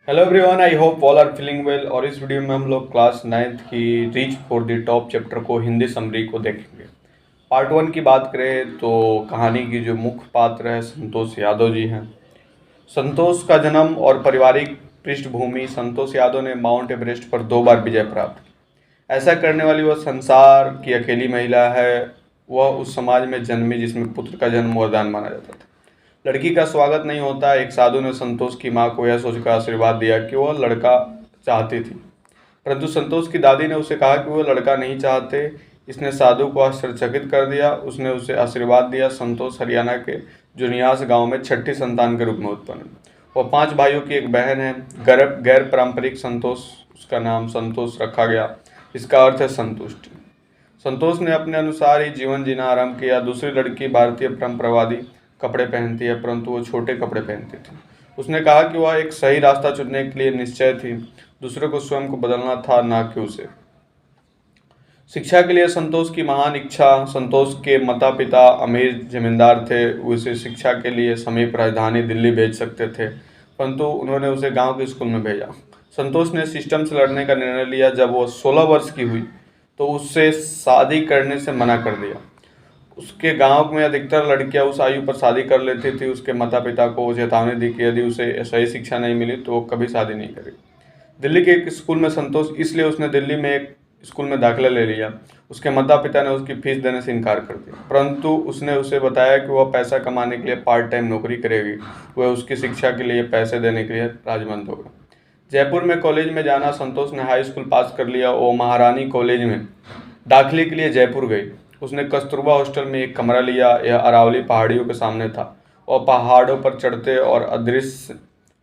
Hello everyone, I hope all are feeling well. और इस video में हम लोग क्लास 9th की reach for the top chapter को हिंदी समरी को देखेंगे। पार्ट 1 की बात करें तो कहानी की जो मुख्य पात्र है संतोष यादव जी हैं। संतोष का जन्म और पारिवारिक पृष्ठभूमि। संतोष यादव ने माउंट एवरेस्ट पर 2 बार विजय प्राप्त की। ऐसा करने वाली वह संसार की अकेली महिला है। वह उस समाज में जन्मी जिसमें पुत्र का जन्म वरदान माना जाता था। लड़की का स्वागत नहीं होता। एक साधु ने संतोष की मां को यह सोचकर आशीर्वाद दिया कि वह लड़का चाहती थी, परंतु संतोष की दादी ने उसे कहा कि वह लड़का नहीं चाहते। इसने साधु को आश्चर्यचकित कर दिया। उसने उसे आशीर्वाद दिया। संतोष हरियाणा के जुनियास गांव में छठी संतान के रूप में उत्पन्न हुए। वह 5 भाइयों की एक बहन है। गैर पारंपरिक संतोष, उसका नाम संतोष रखा गया। इसका अर्थ है संतुष्टि। संतोष ने अपने अनुसार ही जीवन जीना आरंभ किया। दूसरी लड़की भारतीय परंपरावादी कपड़े पहनती है, परंतु वो छोटे कपड़े पहनती थी। उसने कहा कि वह एक सही रास्ता चुनने के लिए निश्चय थी। दूसरे को स्वयं को बदलना था, ना कि उसे। शिक्षा के लिए संतोष की महान इच्छा। संतोष के माता पिता अमीर जमींदार थे। उसे शिक्षा के लिए समीप राजधानी दिल्ली भेज सकते थे, परंतु उन्होंने उसे गांव के स्कूल में भेजा। संतोष ने सिस्टम से लड़ने का निर्णय लिया। जब वो 16 वर्ष की हुई तो उससे शादी करने से मना कर दिया। उसके गांव में अधिकतर लड़कियां उस आयु पर शादी कर लेती थी। उसके माता पिता को चेतावनी दी कि यदि उसे सही शिक्षा नहीं मिली तो वो कभी शादी नहीं करेगी। दिल्ली के एक स्कूल में संतोष, इसलिए उसने दिल्ली में एक स्कूल में दाखिला ले लिया। उसके माता पिता ने उसकी फीस देने से इनकार कर दिया, परंतु उसने उसे बताया कि वह पैसा कमाने के लिए पार्ट टाइम नौकरी करेगी। वह उसकी शिक्षा के लिए पैसे देने के लिए राजमंद होगा। जयपुर में कॉलेज में जाना। संतोष ने हाई स्कूल पास कर लिया। वो महारानी कॉलेज में दाखिले के लिए जयपुर गई। उसने कस्तूरबा हॉस्टल में एक कमरा लिया। यह अरावली पहाड़ियों के सामने था। वह पहाड़ों पर चढ़ते और अदृश्य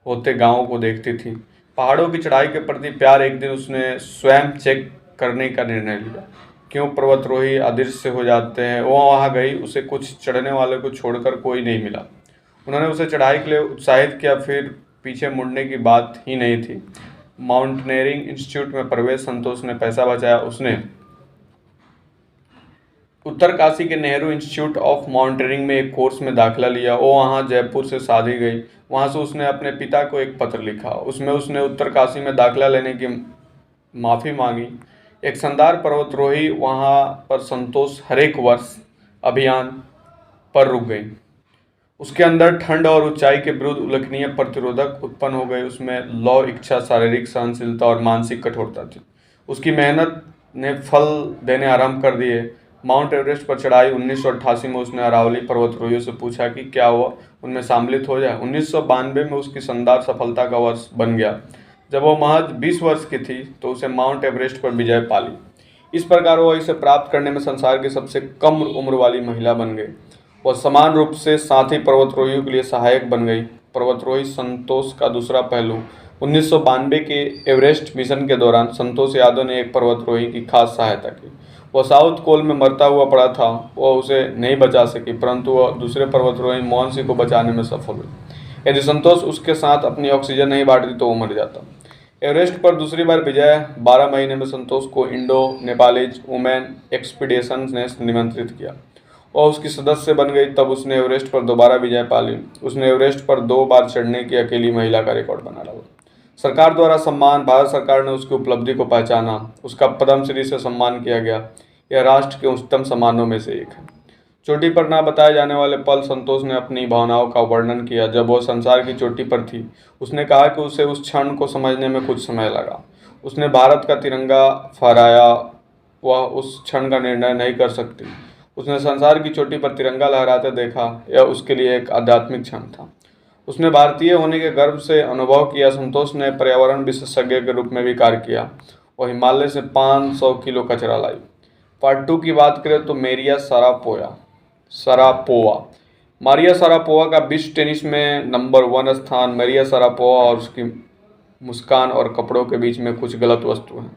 होते गांवों को देखती थी। पहाड़ों की चढ़ाई के प्रति प्यार। एक दिन उसने स्वयं चेक करने का निर्णय लिया, क्यों पर्वतरोही अदृश्य हो जाते हैं। वह वहां गई। उसे कुछ चढ़ने वाले को छोड़कर कोई नहीं मिला। उन्होंने उसे चढ़ाई के लिए उत्साहित किया, फिर पीछे मुड़ने की बात ही नहीं थी। माउंटेनियरिंग इंस्टीट्यूट में प्रवेश। संतोष ने पैसा बचाया। उसने उत्तरकाशी के नेहरू इंस्टीट्यूट ऑफ माउंटेनियरिंग में एक कोर्स में दाखिला लिया। वो वहाँ जयपुर से शादी गई। वहाँ से उसने अपने पिता को एक पत्र लिखा। उसमें उसने उत्तरकाशी में दाखिला लेने की माफ़ी मांगी। एक शानदार पर्वतरोही वहाँ पर संतोष हर एक वर्ष अभियान पर रुक गई। उसके अंदर ठंड और ऊंचाई के विरुद्ध उल्लेखनीय प्रतिरोधक उत्पन्न हो गए। उसमें लौ इच्छा, शारीरिक सहनशीलता और मानसिक कठोरता थी। उसकी मेहनत ने फल देने आरंभ कर दिए। माउंट एवरेस्ट पर चढ़ाई। 1988 में उसने अरावली पर्वतारोहियों से पूछा कि क्या वह उनमें सम्मिलित हो जाए। 1992 में उसकी शानदार सफलता का वर्ष बन गया। जब वह महज 20 वर्ष की थी तो उसे माउंट एवरेस्ट पर विजय पाली। इस प्रकार वह इसे प्राप्त करने में संसार की सबसे कम उम्र वाली महिला बन गई। वह समान रूप से साथी पर्वतरोहियों के लिए सहायक बन गई। पर्वतरोही संतोष का दूसरा पहलू। 1992 के एवरेस्ट मिशन के दौरान संतोष यादव ने एक पर्वतरोही की खास सहायता की। वह साउथ कोल में मरता हुआ पड़ा था। वह उसे नहीं बचा सकी, परंतु वह दूसरे पर्वतरोही मोहन सिंह को बचाने में सफल हुई। यदि संतोष उसके साथ अपनी ऑक्सीजन नहीं बांटती तो वो मर जाता। एवरेस्ट पर दूसरी बार विजय। 12 महीने में संतोष को इंडो नेपालीज वुमेन एक्सपीडिशन ने निमंत्रित किया। वह उसकी सदस्य बन गई। तब उसने एवरेस्ट पर दोबारा विजय पाली। उसने एवरेस्ट पर 2 बार चढ़ने की अकेली महिला का रिकॉर्ड बना डाला। सरकार द्वारा सम्मान। भारत सरकार ने उसकी उपलब्धि को पहचाना। उसका पद्मश्री से सम्मान किया गया। यह राष्ट्र के उच्चतम सम्मानों में से एक है। चोटी पर ना बताए जाने वाले पल। संतोष ने अपनी भावनाओं का वर्णन किया। जब वह संसार की चोटी पर थी, उसने कहा कि उसे उस क्षण को समझने में कुछ समय लगा। उसने भारत का तिरंगा फहराया। वह उस क्षण का निर्णय नहीं कर सकती। उसने संसार की चोटी पर तिरंगा लहराते देखा। यह उसके लिए एक आध्यात्मिक क्षण था। उसने भारतीय होने के गर्व से अनुभव किया। संतोष ने पर्यावरण विशेषज्ञ के रूप में भी कार्य किया। वह हिमालय से 500 किलो कचरा लाई। पार्ट 2 की बात करें तो मेरिया सरापोवा। मारिया सरापोवा का विश्व टेनिस में नंबर 1 स्थान। मारिया सरापोवा और उसकी मुस्कान और कपड़ों के बीच में कुछ गलत वस्तु है।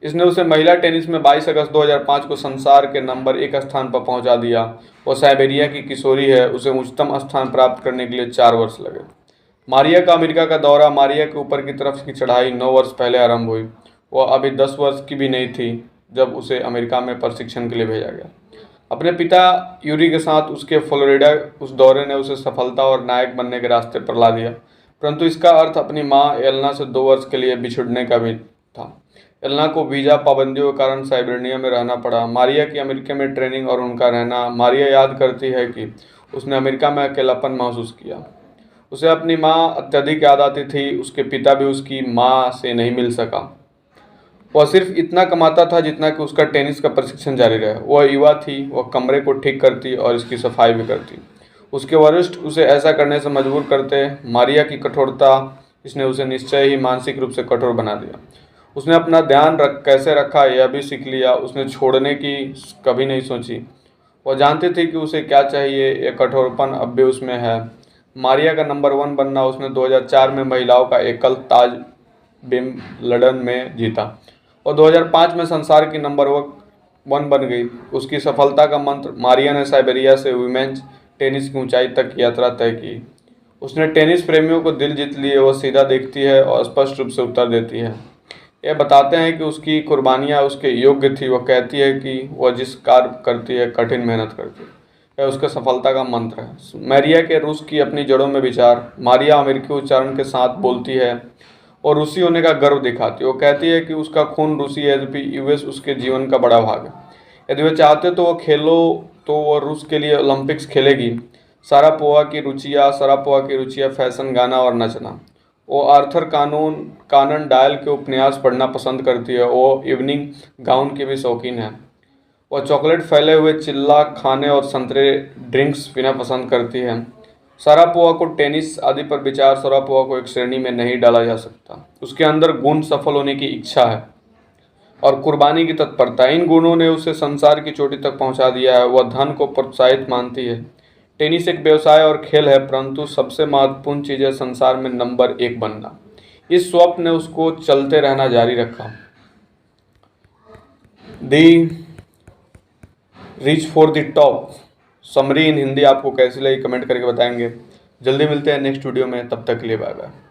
इसने उसे महिला टेनिस में 22 अगस्त 2005 को संसार के नंबर 1 स्थान पर पहुंचा दिया। वह साइबेरिया की किशोरी है। उसे उच्चतम स्थान प्राप्त करने के लिए 4 वर्ष लगे। मारिया का अमेरिका का दौरा। मारिया के ऊपर की तरफ की चढ़ाई 9 वर्ष पहले आरंभ हुई। वह अभी 10 वर्ष की भी नहीं थी जब उसे अमेरिका में प्रशिक्षण के लिए भेजा गया। अपने पिता यूरी के साथ उसके फ्लोरिडा उस दौरे ने उसे सफलता और नायक बनने के रास्ते पर ला दिया। परंतु इसका अर्थ अपनी माँ एलना से 2 वर्ष के लिए बिछुड़ने का भी था। एलना को वीजा पाबंदियों के कारण साइबेरिया में रहना पड़ा। मारिया की अमेरिका में ट्रेनिंग और उनका रहना। मारिया याद करती है कि उसने अमेरिका में अकेलापन महसूस किया। उसे अपनी माँ अत्यधिक याद आती थी। उसके पिता भी उसकी माँ से नहीं मिल सका। वह सिर्फ इतना कमाता था जितना कि उसका टेनिस का प्रशिक्षण जारी रहे। वह युवा थी, वह कमरे को ठीक करती और इसकी सफाई भी करती। उसके वरिष्ठ उसे ऐसा करने से मजबूर करते। मारिया की कठोरता इसने उसे निश्चय ही मानसिक रूप से कठोर बना दिया। उसने अपना ध्यान कैसे रखा यह भी सीख लिया। उसने छोड़ने की कभी नहीं सोची। वह जानती थी कि उसे क्या चाहिए, यह कठोरपन अब भी उसमें है। मारिया का नंबर 1 बनना उसने 2004 में महिलाओं का एकल ताज विंबलडन में जीता और 2005 में संसार की नंबर 1 बन गई। उसकी सफलता का मंत्र, मारिया ने साइबेरिया से वुमेन्स टेनिस की ऊंचाई तक यात्रा तय की। उसने टेनिस प्रेमियों को दिल जीत लिए। वह सीधा देखती है और स्पष्ट रूप से उत्तर देती है। यह बताते हैं कि उसकी कुर्बानियाँ उसके योग्य थी। वह कहती है कि वह जिस कार्य करती है कठिन मेहनत करती है। यह उसके सफलता का मंत्र है। मारिया के रूस की अपनी जड़ों में विचार। मारिया अमेरिकी उच्चारण के साथ बोलती है और रूसी होने का गर्व दिखाती है। वो कहती है कि उसका खून रूसी है, यद्यपि यूएस उसके जीवन का बड़ा भाग है। यदि वे चाहते तो वो रूस के लिए ओलंपिक्स खेलेगी। सारापोवा की रुचियाँ फैशन, गाना और नचना। वो आर्थर कानन डायल के उपन्यास पढ़ना पसंद करती है। वो इवनिंग गाउन की भी शौकीन है। वह चॉकलेट फैले हुए चिल्ला खाने और संतरे ड्रिंक्स पीना पसंद करती है। शारापोवा को टेनिस आदि पर विचार। शारापोवा को एक श्रेणी में नहीं डाला जा सकता। उसके अंदर गुण, सफल होने की इच्छा है और कुर्बानी की तत्परता। इन गुणों ने उसे संसार की चोटी तक पहुंचा दिया है। वह धन को प्रोत्साहित मानती है। टेनिस एक व्यवसाय और खेल है, परंतु सबसे महत्वपूर्ण चीज़ है संसार में नंबर 1 बनना। इस स्वप्न ने उसको चलते रहना जारी रखा। The reach for the top summary in Hindi आपको कैसी लगी कमेंट करके बताएंगे। जल्दी मिलते हैं नेक्स्ट वीडियो में, तब तक के लिए बाय बाय।